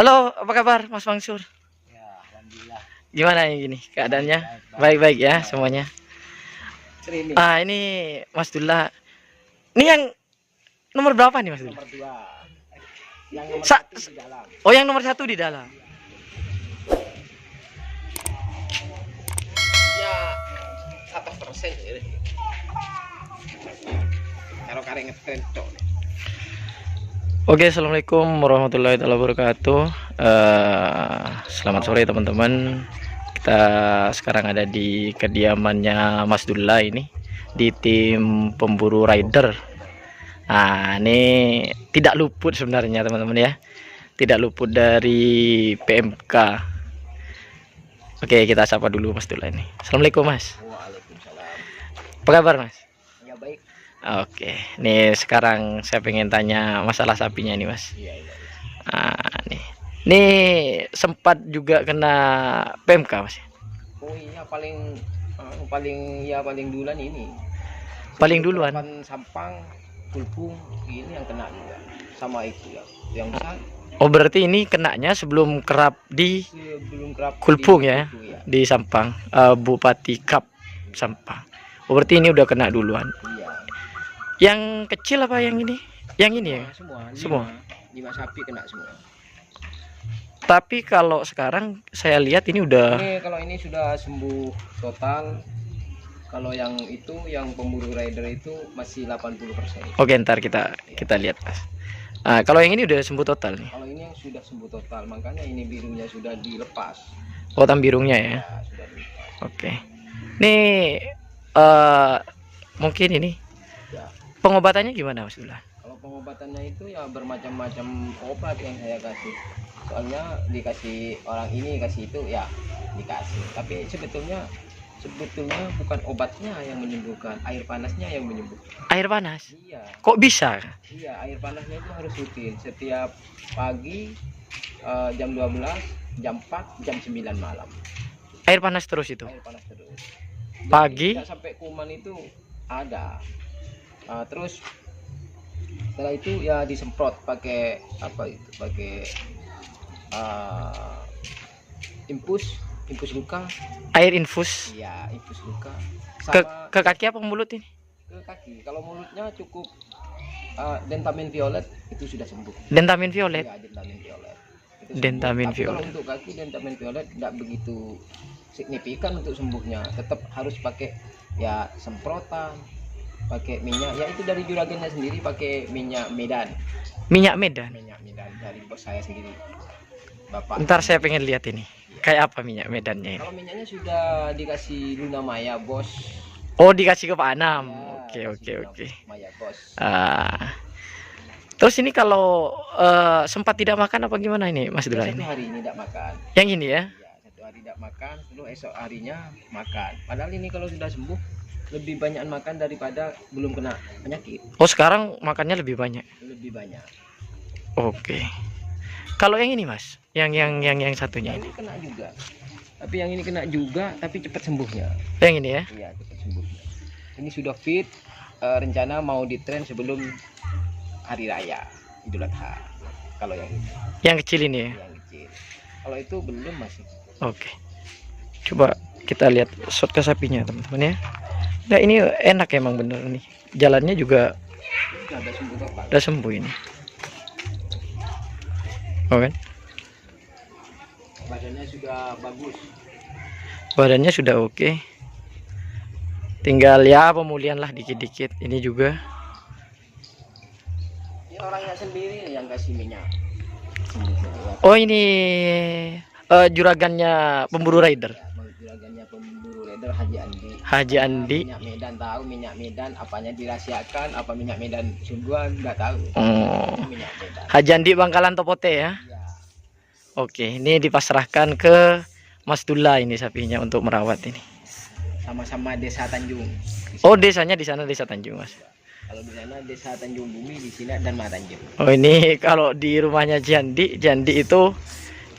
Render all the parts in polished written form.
Halo, apa kabar Mas Mansur? Ya, alhamdulillah. Gimana ini keadaannya? Baik, Baik-baik ya baik. semuanya. Ini Ini Mas Dullah. Ini yang nomor berapa nih Mas Dullah? nomor 2. Yang nomor Sa- 1 di dalam. Oh, yang nomor 1 di dalam. Ya, 100% ini. Kalau karek ngetren cok. Oke, assalamualaikum warahmatullahi wabarakatuh. Selamat sore teman-teman. Kita sekarang ada di kediamannya Mas Dullah ini di tim pemburu rider. Nah, ini tidak luput sebenarnya teman-teman ya. Tidak luput dari PMK. Oke, kita sapa dulu Mas Dullah ini. Assalamualaikum Mas. Waalaikumsalam. Apa kabar Mas? Ya baik. Oke, nih sekarang saya pengen tanya masalah sapinya nih Mas. Iya, iya. Nih sempat juga kena PMK Mas. Oh iya paling duluan ini. Paling duluan. Sampang, Kulpung ini yang kena juga. Sama itu ya. Yang besar Oh, berarti ini kenanya sebelum kerap di sebelum kerap Kulpung di ya, Kulpung, ya. di Sampang, Bupati Kap Sampang. Oh, berarti ini udah kena duluan. Iya. Yang kecil apa yang ini? Yang ini ya? Semua. 5 sapi kena semua. Tapi kalau sekarang saya lihat ini udah Kalau ini sudah sembuh total. Kalau yang itu yang pemburu rider itu masih 80%. Oke, ntar kita lihat Mas. Kalau yang ini udah sembuh total nih. Kalau ini yang sudah sembuh total, makanya ini birunya sudah dilepas. Oh, tambirungnya ya. Ya, sudah dilepas. Oke. Nih mungkin ini Ya. pengobatannya gimana Mas Dullah? Kalau pengobatannya itu ya bermacam-macam obat yang saya kasih. Soalnya dikasih orang ini kasih itu ya dikasih. Tapi sebetulnya bukan obatnya yang menyembuhkan, air panasnya yang menyembuhkan. Air panas? Iya. Kok bisa? Iya, air panasnya itu harus rutin setiap pagi jam 12, jam 4, jam 9 malam. Air panas terus itu? Air panas terus. Jadi Pagi? tidak sampai kuman itu ada. Terus setelah itu ya disemprot pakai apa itu? Pakai infus luka. Air infus? Iya, infus luka. Ke, Sama ke kaki apa mulut ini? ke kaki. Kalau mulutnya cukup Dentamin violet itu sudah sembuh. Dentamin violet? Ya, Dentamin violet. Itu sembuh. Dentamin Tapi violet. kalau untuk kaki Dentamin violet tidak begitu signifikan untuk sembuhnya. Tetap harus pakai ya semprotan, pakai minyak. Ya itu dari juragannya sendiri pakai minyak Medan. Minyak Medan? Minyak Medan dari bos saya sendiri. Bapak. Ntar saya pengen lihat ini. Kayak apa minyak Medannya ini? Kalau minyaknya sudah dikasih Luna Maya, bos. Oh, dikasih ke Pak Anam. Ya, Oke. Maya, bos. Terus ini kalau sempat tidak makan apa gimana ini Mas Dullah Satu ini? hari ini tidak makan. Yang ini ya? Ya, satu hari tidak makan, lalu esok harinya makan. Padahal ini kalau sudah sembuh lebih banyak makan daripada belum kena penyakit. Oh, sekarang makannya lebih banyak. Lebih banyak. Oke. Kalau yang ini Mas, yang satunya Yang ini. ini kena juga. Tapi yang ini kena juga tapi cepat sembuhnya. Yang ini ya? Iya, cepat sembuhnya. Ini sudah fit, rencana mau ditren sebelum hari raya Idul Adha. Kalau yang ini, Yang kecil ini ya? yang kecil. Kalau itu belum masih. Oke. Coba kita lihat shot ke sapinya teman-teman ya. Nah, ini enak emang bener nih. Jalannya juga Sudah ada sembuh total. udah sembuh ini. Oke. Badannya sudah bagus. Badannya sudah oke. Tinggal ya pemulihan lah dikit-dikit. Ini juga. Ini orangnya sendiri yang kasih minyak. Oh, ini juragannya pemburu rider. Juragannya pemburu rider Haji Andi. Haji Andi. Minyak Medan tahu, minyak Medan apanya dirahasiakan, apa minyak Medan sungguhan nggak tahu. Oh. Minyak Medan. Haji Andi Bangkalan Topote ya. Ya, Oke, ini dipasrahkan ke Mas Dullah ini sapinya untuk merawat ini. sama-sama Desa Tanjung. Oh, desanya di sana Desa Tanjung, Mas. Kalau di sana Desa Tanjung Bumi, di sini Dharma Tanjung. Oh, ini kalau di rumahnya Jandi itu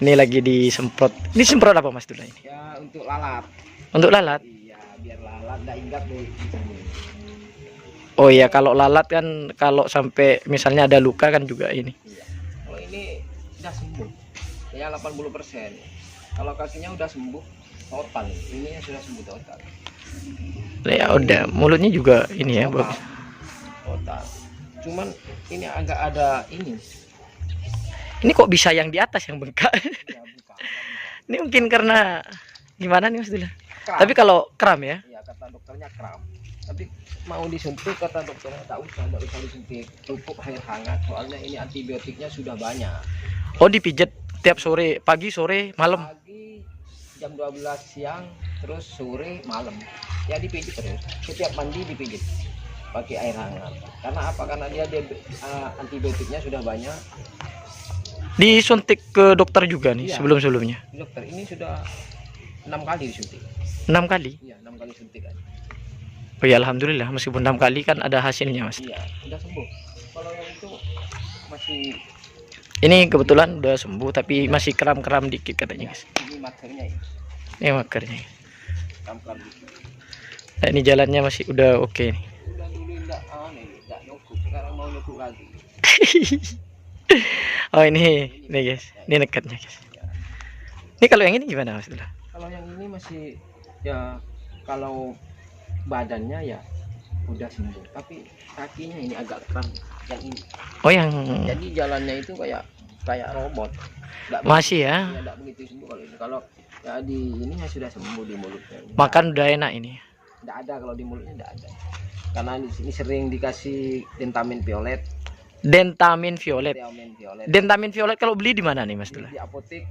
ini lagi disemprot. Ini semprot apa Mas Dullah ini? Ya untuk lalat. Untuk lalat. Iya, biar lalat nggak ingat di sini. Oh iya, kalau lalat kan kalau sampai misalnya ada luka kan juga ini. Iya. Kalau ini sudah sembuh. ya 80%. Kalau kakinya udah sembuh total, ini sudah sembuh total. Ya udah, mulutnya juga ini ya, Total, bagus. total. Cuman ini agak ada ini. Ini kok bisa yang di atas yang bengkak? Ya, buka. Ini mungkin karena gimana nih Mas Dula? Kram. Tapi kalau kram ya, Ya kata dokternya kram. Tapi mau disuntik kata dokternya tak usah disuntik. Cukup air hangat. Soalnya ini antibiotiknya sudah banyak. oh dipijet tiap sore, pagi, sore, malam. Pagi jam 12 siang, terus sore, malam. Ya dipijit terus. Setiap mandi dipijit pakai air hangat. Karena apa? Karena dia antibiotiknya sudah banyak. Disuntik ke dokter juga nih Iya. sebelum-sebelumnya. Dokter ini sudah 6 kali disuntik. 6 kali. Iya, 6 kali suntikan. Oh ya alhamdulillah, meskipun 6 kali kan ada hasilnya Mas. Iya, sudah sembuh. Kalau yang itu masih Ini kebetulan udah sembuh tapi masih kram-kram dikit katanya guys. ini makernya ini. Ini makernya. Kram-kram dikit. Nah, ini jalannya masih udah oke nih. Udah dulu enggak nyukuk, sekarang mau nyukuk lagi. Oh ini guys, ini nekatnya guys. Ini kalau yang ini gimana Mas Dula? Kalau yang ini masih ya, kalau badannya ya udah sembuh, tapi kakinya ini agak kram yang ini. Oh yang Jadi jalannya itu kayak robot. masih ya, Enggak begitu sembuh kalau ini. Kalau ya di ininya sudah sembuh di mulutnya. makan udah enak ini. Enggak ada kalau di mulutnya enggak ada. Karena di sini sering dikasih Dentamin Violet. Dentamin Violet. Dentamin Violet. Dentamin Violet kalau beli di mana nih Mas Dula? Di apotek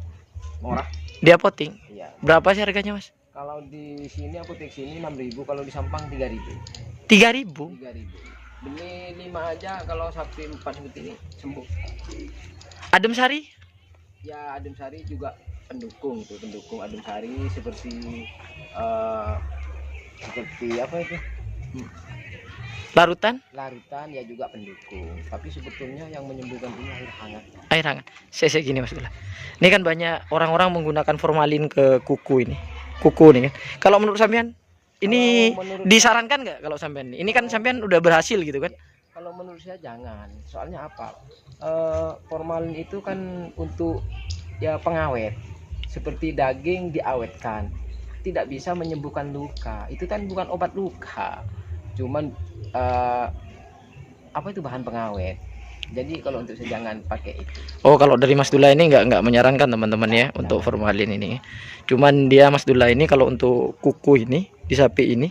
murah. Di apoting. Iya. Berapa sih harganya Mas? Kalau di sini apotek sini 6.000, kalau di Sampang 3.000. 3.000. 3.000. Beli 5 aja kalau sapi 4 seperti ini sembuh. Adem Sari? Ya Adem Sari juga pendukung Adem Sari seperti seperti apa itu? Larutan? Larutan ya juga pendukung. Tapi sebetulnya yang menyembuhkan ini air hangat. Air hangat. Saya gini Mas Dula. Ini kan banyak orang-orang menggunakan formalin ke kuku ini. Kuku nih kan. Kalau menurut sampean ini Kalau menurut disarankan nggak kalau sampean? Ini kan sampean udah berhasil gitu kan? Kalau menurut saya jangan. Soalnya apa? Formalin itu kan untuk ya pengawet. Seperti daging diawetkan. Tidak bisa menyembuhkan luka. Itu kan bukan obat luka. Cuman apa itu bahan pengawet. Jadi kalau untuk saya jangan pakai itu. Oh, kalau dari Mas Dula ini nggak menyarankan teman-teman ya untuk formalin ini. Cuman dia Mas Dula ini kalau untuk kuku ini di sapi ini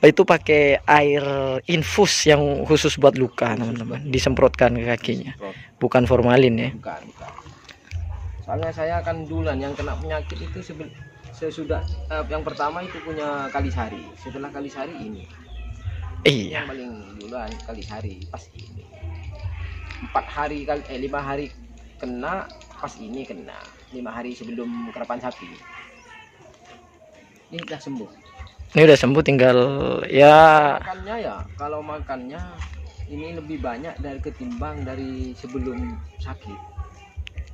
itu pakai air infus yang khusus buat luka teman-teman, disemprotkan ke kakinya, bukan formalin ya. Bukan. Soalnya saya kan duluan yang kena penyakit itu sesudah yang pertama itu punya Kalisari. Setelah Kalisari ini. Iya. Yang paling duluan Kalisari pas ini. 5 hari kena, pas ini kena 5 hari sebelum kerapan sapi. Ini udah sembuh. Ini udah sembuh, tinggal ya. Makannya ya, kalau makannya ini lebih banyak ketimbang dari sebelum sakit.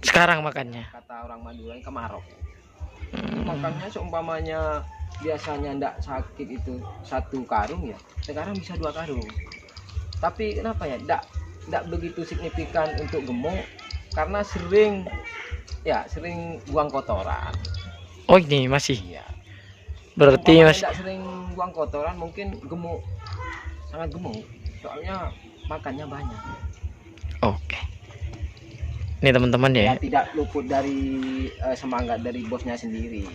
Sekarang makannya. Kata orang Madura kemarok. Makannya seumpamanya biasanya ndak sakit itu 1 karung ya, sekarang bisa 2 karung. Tapi kenapa ya ndak begitu signifikan untuk gemuk, karena sering buang kotoran. Oh ini masih. Iya. Berarti Umpamanya Mas. ndak sering buang kotoran mungkin gemuk, sangat gemuk. Soalnya makannya banyak. Oke. Ini teman-teman ya. Ya tidak luput dari semangat dari bosnya sendiri.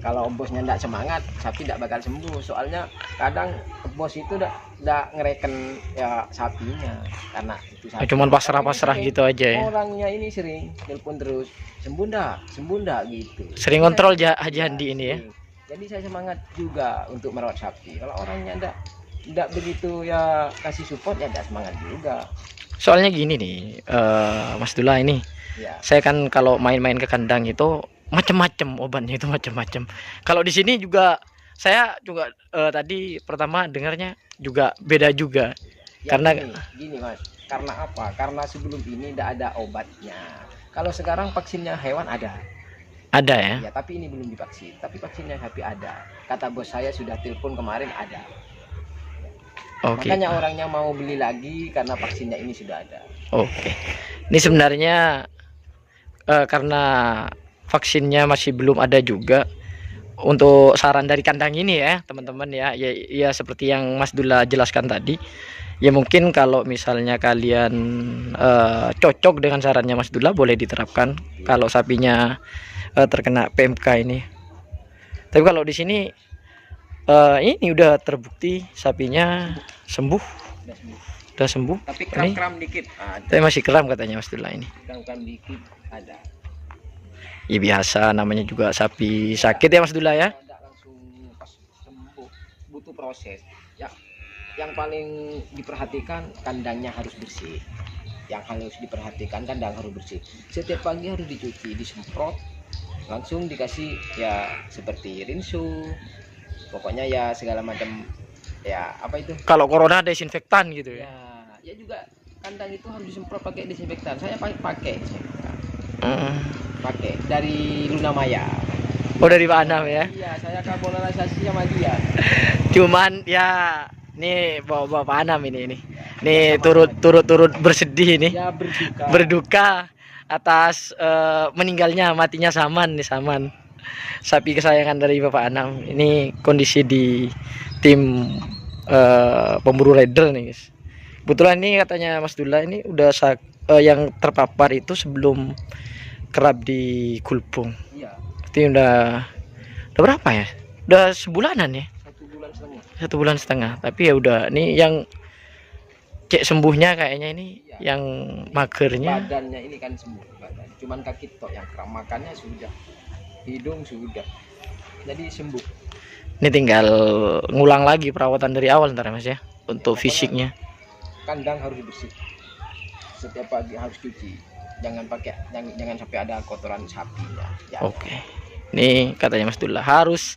Kalau bosnya tidak semangat, sapi tidak bakal sembuh. Soalnya kadang bos itu tidak ngereken ya sapinya, karena itu sapi. Cuman pasrah-pasrah gitu aja ya. Orangnya ini sering telepon terus, sembuh ndak gitu. Sering kontrol Haji Handi ini ya. Sering. Jadi saya semangat juga untuk merawat sapi. Kalau orangnya tidak begitu ya kasih support, ya tidak semangat juga. Soalnya gini nih, Mas Dula ini. Ya. Saya kan kalau main-main ke kandang itu macam-macam obatnya itu macam-macam. Kalau di sini juga saya juga tadi pertama dengarnya juga beda juga. Ya, Karena gini Mas, karena apa? Karena sebelum ini tidak ada obatnya. Kalau sekarang vaksinnya hewan ada. ada ya. Ya, tapi ini belum divaksin. Tapi vaksinnya sapi ada. Kata bos saya sudah telepon kemarin ada. Oke. Makanya orangnya mau beli lagi karena vaksinnya ini sudah ada. Oke. Ini sebenarnya karena vaksinnya masih belum ada juga. Untuk saran dari kandang ini ya teman-teman ya seperti yang Mas Dula jelaskan tadi, ya mungkin kalau misalnya kalian cocok dengan sarannya Mas Dula, boleh diterapkan kalau sapinya terkena PMK ini. Tapi kalau di sini ini udah terbukti sapinya sembuh, udah sembuh. Tapi Ini, kram-kram dikit ada. tapi masih kram katanya Mas Dula ini. Kram-kram dikit ada. Ya biasa, namanya juga sapi sakit ya Mas Dula ya. Tidak langsung pas sembuh, butuh proses. Ya, yang paling diperhatikan kandangnya harus bersih. Yang harus diperhatikan kandang harus bersih. Setiap pagi harus dicuci, disemprot, langsung dikasih ya seperti rinso. Pokoknya ya segala macam ya apa itu? Kalau corona desinfektan gitu ya. Ya juga kandang itu harus disemprot pakai desinfektan. Saya pakai desinfektan. Pakai dari Luna Maya. Oh, dari Pak Anam ya. Iya, saya kolaborasi sama dia. Cuman ya nih bawa Pak Anam ini. Nih turut bersedih nih. Ya berduka. Berduka atas meninggalnya, matinya Saman nih, Saman. Sapi kesayangan dari Bapak Anam. Ini kondisi di tim pemburu rider nih, guys. Kebetulan ini katanya Mas Dula ini udah yang terpapar itu sebelum kerap di Kulpung. Iya. Itu udah berapa ya? Udah sebulanan ya? 1 bulan setengah. 1 bulan setengah. Tapi ya udah, nih yang cek sembuhnya kayaknya ini, Iya. yang magernya. Badannya ini kan sembuh badan. Cuman kaki tok yang kram, makannya sudah, hidung sudah. Jadi sembuh. Ini tinggal ngulang lagi perawatan dari awal ntar ya Mas ya, untuk pokoknya fisiknya. Kandang harus bersih. Setiap pagi harus cuci. Jangan sampai ada kotoran sapinya. Ya. Oke. Nih katanya Mas Dula harus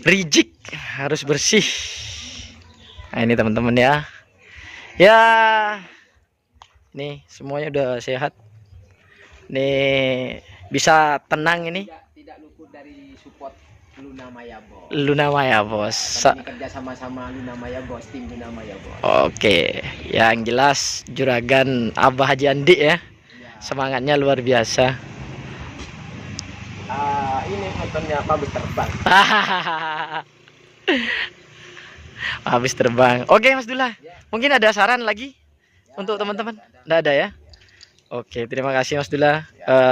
rigid, harus bersih. Nah ini teman-teman ya. Ya. Nih semuanya udah sehat. Nih bisa tenang ini. Tidak luput dari support Luna Maya Bos. Luna Maya Bos. Kami kerja sama-sama Luna Maya Bos, tim Luna Maya Bos. Oke, yang jelas juragan Abah Haji Andi ya. Semangatnya luar biasa. Ini fotonya Habis terbang. Habis terbang. Oke Mas Dula, mungkin ada saran lagi untuk teman-teman? Tidak ada ya? Oke, terima kasih Mas Dula.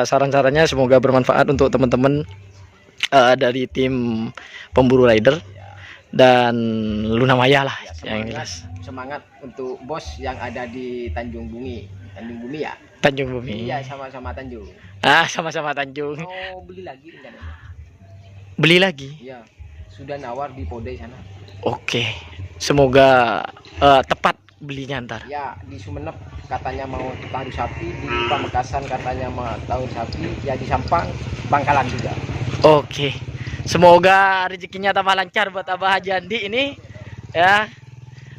Saran-sarannya semoga bermanfaat untuk teman-teman dari tim pemburu rider dan Luna Maya lah yang jelas. Semangat untuk bos yang ada di Tanjung Bumi ya. Tanjung Bumi. Iya, sama-sama Tanjung. Sama-sama Tanjung. Mau beli lagi rencananya? Beli lagi? Iya, sudah nawar di Podai sana. Oke, semoga tepat belinya ntar. Ya, di Sumenep katanya mau taruh sapi, di Pamekasan katanya mau taruh sapi, ya di Sampang Bangkalan juga. Oke, semoga rezekinya tambah lancar buat Abah Haji Andi ini ya,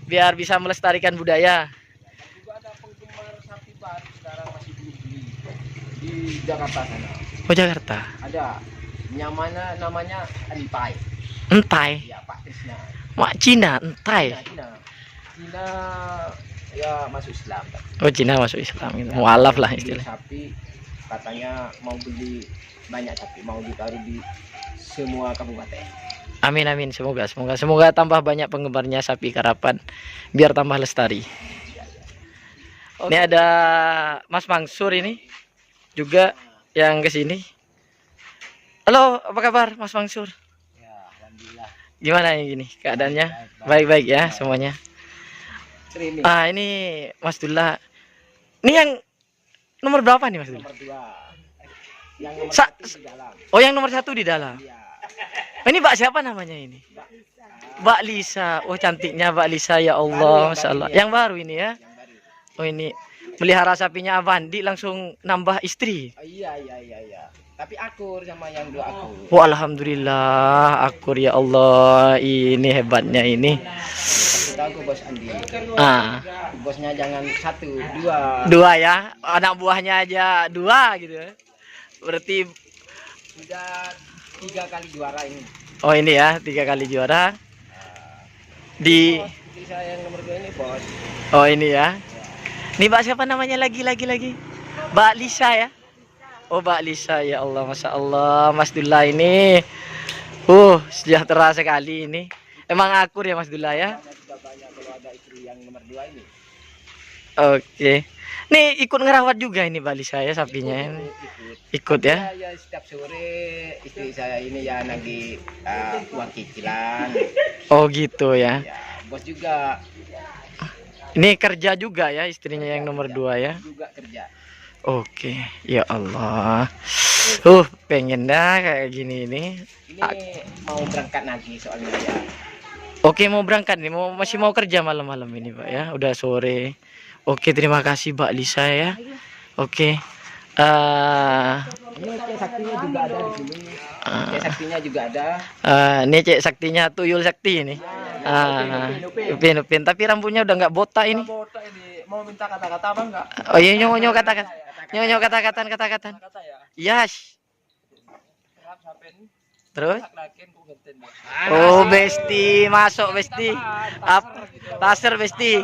biar bisa melestarikan budaya. Juga ada penggemar sapi baru sekarang masih belum beli di Jakarta sana. Oh Jakarta. Ada namanya Entai. Entai. Ya, Pak Krisna. Mak Cina Entai. Cina ya masuk Islam. Oh Cina masuk Islam gitu. Mualaf lah istilah. Sapi katanya mau beli banyak sapi, mau ditaruh di semua kabupaten. Amin amin, semoga tambah banyak penggemarnya sapi karapan biar tambah lestari. Ini ada Mas Mangsur ini juga yang kesini. Halo, apa kabar Mas Mangsur? Ya, alhamdulillah. Gimana ini keadaannya? Baik-baik ya semuanya. Ini Ini Mas Dula. Ini yang nomor berapa nih Mas Dula? nomor 2. Yang nomor Sa- 1 di dalam. Oh yang nomor 1 di dalam. Iya. Ini Mbak siapa namanya ini? Mbak Lisa. Oh cantiknya Mbak Lisa ya Allah, Masya Allah. Yang baru ini ya. Yang baru. Oh ini melihara sapinya Avandi langsung nambah istri. Oh, iya. Tapi akur sama yang 2 akur. Wah alhamdulillah akur ya Allah. Ini hebatnya ini. Kasih tahu ke Bos Andi. Bosnya jangan 1, 2. 2 ya. Anak buahnya aja 2 gitu. Berarti Sudah 3 kali juara ini. oh ini ya 3 kali juara. Di Istri saya yang nomor 2 ini Bos. oh ini ya. Ini Mbak siapa namanya lagi? Mbak Lisa ya. Oh, Mbak Lisa, ya Allah, Masya Allah, Mas Dullah ini, sejahtera sekali ini. Emang akur ya Mas Dullah ya? Ada juga banyak kalau ada istri yang nomor 2 ini. Oke. Nih ikut ngerawat juga ini Mbak Lisa ya sapinya. Ikut. Ikut ya? Ya setiap sore istri saya ini ya nagih uang cicilan. Oh gitu ya. Ya, bos juga Ini kerja juga ya istrinya yang nomor 2 ya. juga kerja. Oke, ya Allah. Pengen dah kayak gini ini. Ini mau berangkat lagi soalnya ya. Oke, mau berangkat nih, masih mau kerja malam-malam ini, Pak ya. Udah sore. Oke, terima kasih Mbak Lisa ya. Oke. Ini cek saktinya juga ada di sini. Cek saktinya juga ada. Ini cek saktinya tuyul sakti ini. Upin. Tapi rambutnya udah nggak botak ini. Botak ini. Mau minta kata-kata apa enggak? Oh iya, nyonyo katakan. Nyonyo kata-katan. Kata ya. Yes. Terap sampai ini. Terus? Lakin ku genten. Oh, Besti, masuk Besti. Taser Besti.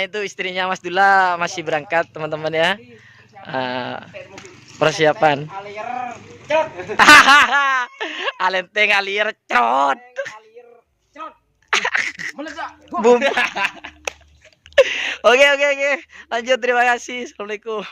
Itu istrinya Mas Dullah masih berangkat, teman-teman ya. Persiapan. Alir. Cot. Alenteng alir crot. Alir. Cot. Meledak. Boom. Oke. Lanjut, terima kasih. Assalamualaikum.